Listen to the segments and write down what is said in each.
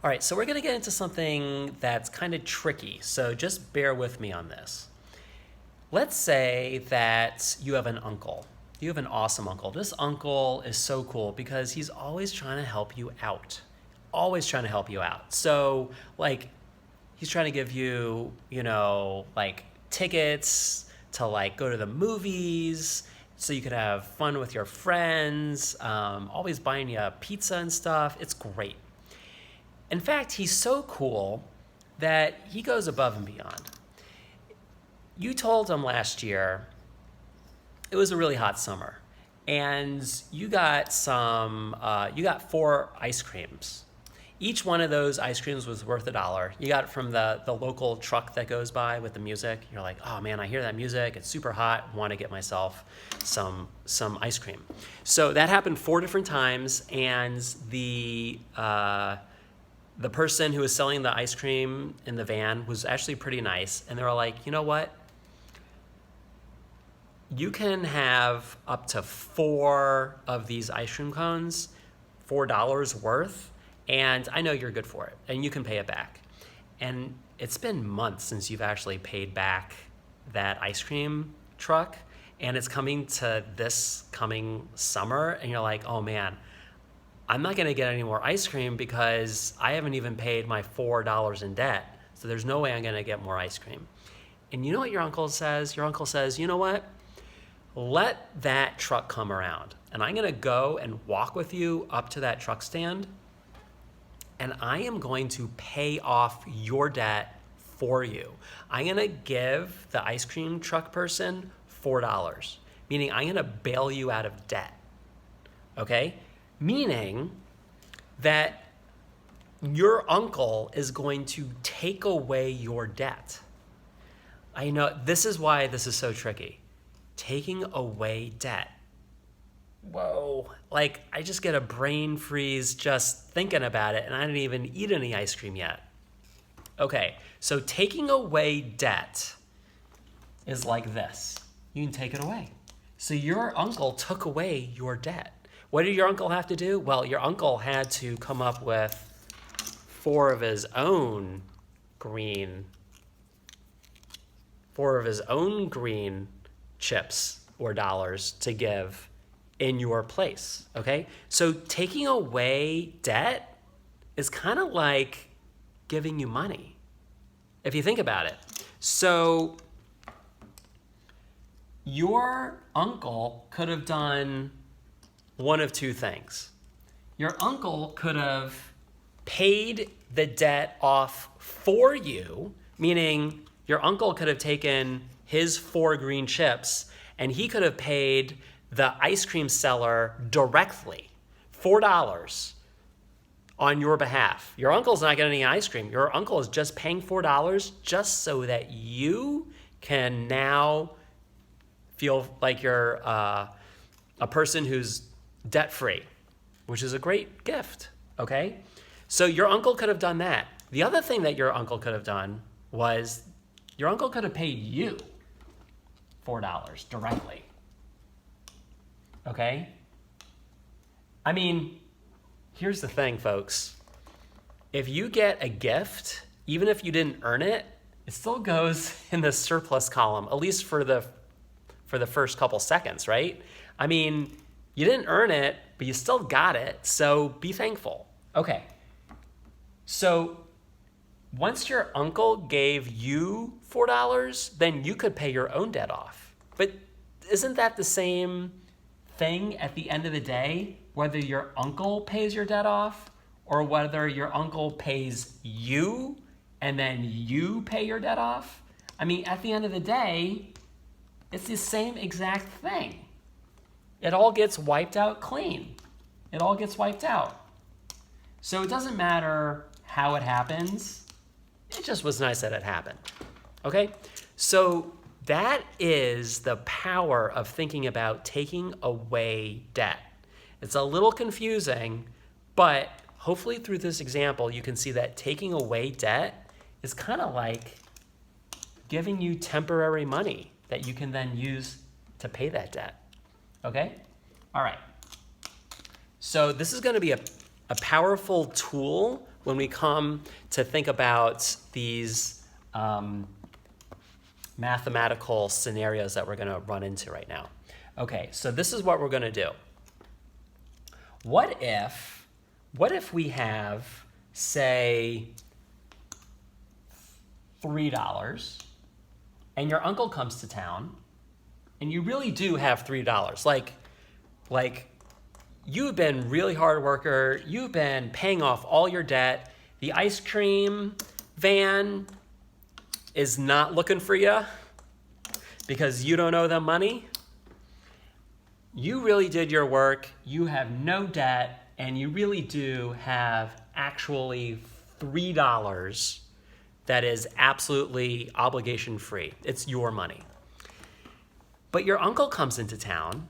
All right, so we're going to get into something that's kind of tricky, so just bear with me on this. Let's say that you have an uncle. You have an awesome uncle. This uncle is so cool because he's always trying to help you out. Always trying to help you out. So, like, he's trying to give you, like tickets to like go to the movies so you could have fun with your friends, always buying you pizza and stuff. It's great. In fact, he's so cool that he goes above and beyond. You told him last year it was a really hot summer, and you got you got 4 ice creams. Each one of those ice creams was worth $1. You got it from the local truck that goes by with the music. You're like, oh man, I hear that music. It's super hot. Want to get myself some ice cream. So that happened 4 different times, and the person who was selling the ice cream in the van was actually pretty nice. And they were like, you know what? You can have up to 4 of these ice cream cones, $4 worth, and I know you're good for it, and you can pay it back. And it's been months since you've actually paid back that ice cream truck, and it's coming to this coming summer, and you're like, oh man, I'm not gonna get any more ice cream because I haven't even paid my $4 in debt, so there's no way I'm gonna get more ice cream. And you know what your uncle says? Your uncle says, you know what? Let that truck come around, and I'm gonna go and walk with you up to that truck stand, and I am going to pay off your debt for you. I'm gonna give the ice cream truck person $4, meaning I'm gonna bail you out of debt, okay? Meaning that your uncle is going to take away your debt. I know, this is why this is so tricky. Taking away debt. Whoa, like I just get a brain freeze just thinking about it, and I didn't even eat any ice cream yet. Okay, so taking away debt is like this. You can take it away. So your uncle took away your debt. What did your uncle have to do? Well, your uncle had to come up with 4 of his own green chips or dollars to give in your place, okay? So taking away debt is kind of like giving you money, if you think about it. So your uncle could have done one of 2 things. Your uncle could have paid the debt off for you, meaning your uncle could have taken his 4 green chips and he could have paid the ice cream seller directly $4 on your behalf. Your uncle's not getting any ice cream. Your uncle is just paying $4 just so that you can now feel like you're a person who's debt-free, which is a great gift, okay? So your uncle could have done that. The other thing that your uncle could have done was your uncle could have paid you $4 directly, okay? I mean, here's the thing, folks. If you get a gift, even if you didn't earn it, it still goes in the surplus column, at least for the first couple seconds, right? I mean, you didn't earn it, but you still got it, so be thankful. Okay, so once your uncle gave you $4, then you could pay your own debt off. But isn't that the same thing at the end of the day, whether your uncle pays your debt off or whether your uncle pays you and then you pay your debt off? I mean, at the end of the day, it's the same exact thing. It all gets wiped out clean. It all gets wiped out. So it doesn't matter how it happens. It just was nice that it happened. Okay? So that is the power of thinking about taking away debt. It's a little confusing, but hopefully through this example, you can see that taking away debt is kind of like giving you temporary money that you can then use to pay that debt. Okay? All right. So this is going to be a a powerful tool when we come to think about these mathematical scenarios that we're going to run into right now. Okay, so this is what we're going to do. What if we have, say, $3, and your uncle comes to town, and you really do have $3. Like you've been really hard worker, you've been paying off all your debt, the ice cream van is not looking for you because you don't owe them money. You really did your work, you have no debt, and you really do have actually $3 that is absolutely obligation free. It's your money. But your uncle comes into town,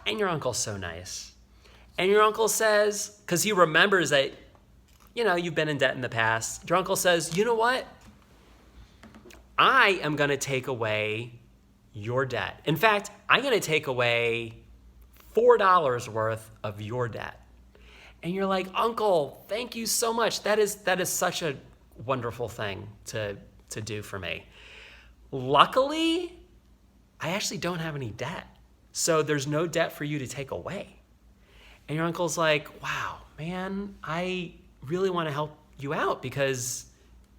and your uncle's so nice. And your uncle says, because he remembers that, you've been in debt in the past. Your uncle says, you know what? I am going to take away your debt. In fact, I'm going to take away $4 worth of your debt. And you're like, Uncle, thank you so much. That is such a wonderful thing to do for me. Luckily, I actually don't have any debt. So there's no debt for you to take away. And your uncle's like, wow, man, I really want to help you out because,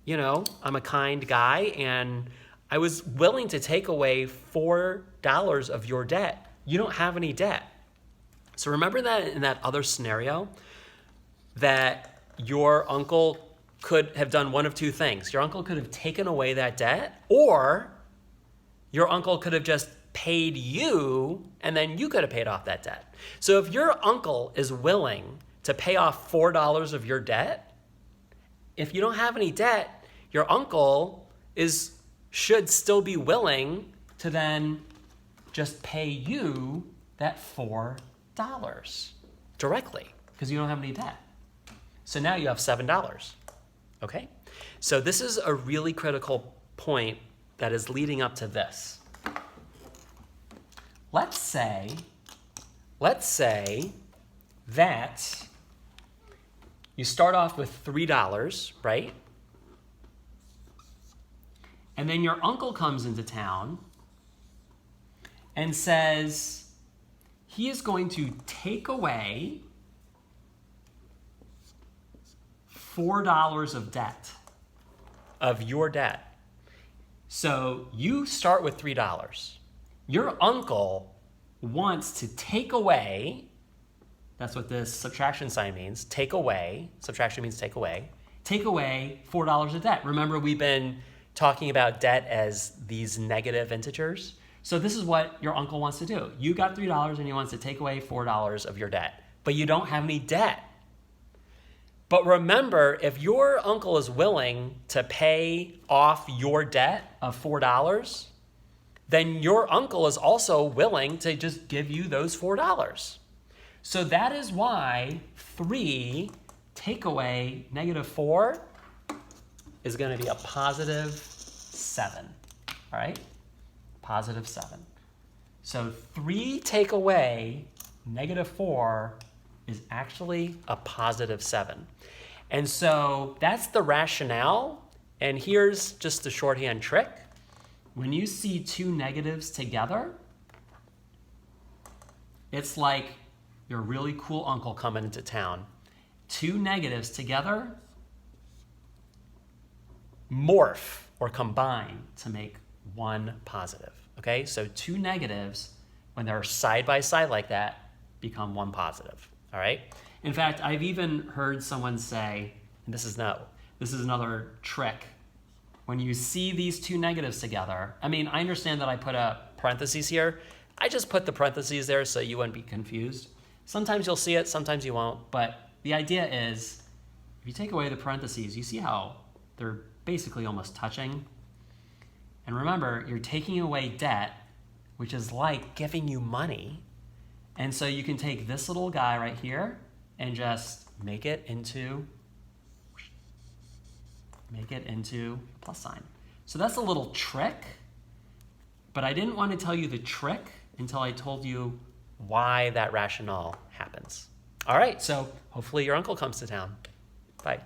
I'm a kind guy and I was willing to take away $4 of your debt. You don't have any debt. So remember that in that other scenario that your uncle could have done one of two things. Your uncle could have taken away that debt, or your uncle could have just paid you and then you could have paid off that debt. So if your uncle is willing to pay off $4 of your debt, if you don't have any debt, your uncle should still be willing to then just pay you that $4 directly because you don't have any debt. So now you have $7. Okay? So this is a really critical point that is leading up to this. Let's say that you start off with $3, right? And then your uncle comes into town and says he is going to take away $4 of debt, of your debt. So you start with $3. Your uncle wants to take away, that's what this subtraction sign means, take away, subtraction means take away $4 of debt. Remember, we've been talking about debt as these negative integers. So this is what your uncle wants to do. You got $3 and he wants to take away $4 of your debt, but you don't have any debt. But remember, if your uncle is willing to pay off your debt of $4, then your uncle is also willing to just give you those $4. So that is why 3 take away -4 is going to be a +7, all right? +7. So 3 take away -4 is actually a +7. And so that's the rationale. And here's just a shorthand trick. When you see two negatives together, it's like your really cool uncle coming into town. Two negatives together morph or combine to make one positive. Okay, so two negatives, when they're side by side like that, become one positive. All right. In fact, I've even heard someone say, and this is another trick. When you see these two negatives together, I mean, I understand that I put a parentheses here. I just put the parentheses there so you wouldn't be confused. Sometimes you'll see it, sometimes you won't. But the idea is, if you take away the parentheses, you see how they're basically almost touching. And remember, you're taking away debt, which is like giving you money. And so you can take this little guy right here and just make it into plus sign. So that's a little trick, but I didn't want to tell you the trick until I told you why that rationale happens. All right, so hopefully your uncle comes to town. Bye.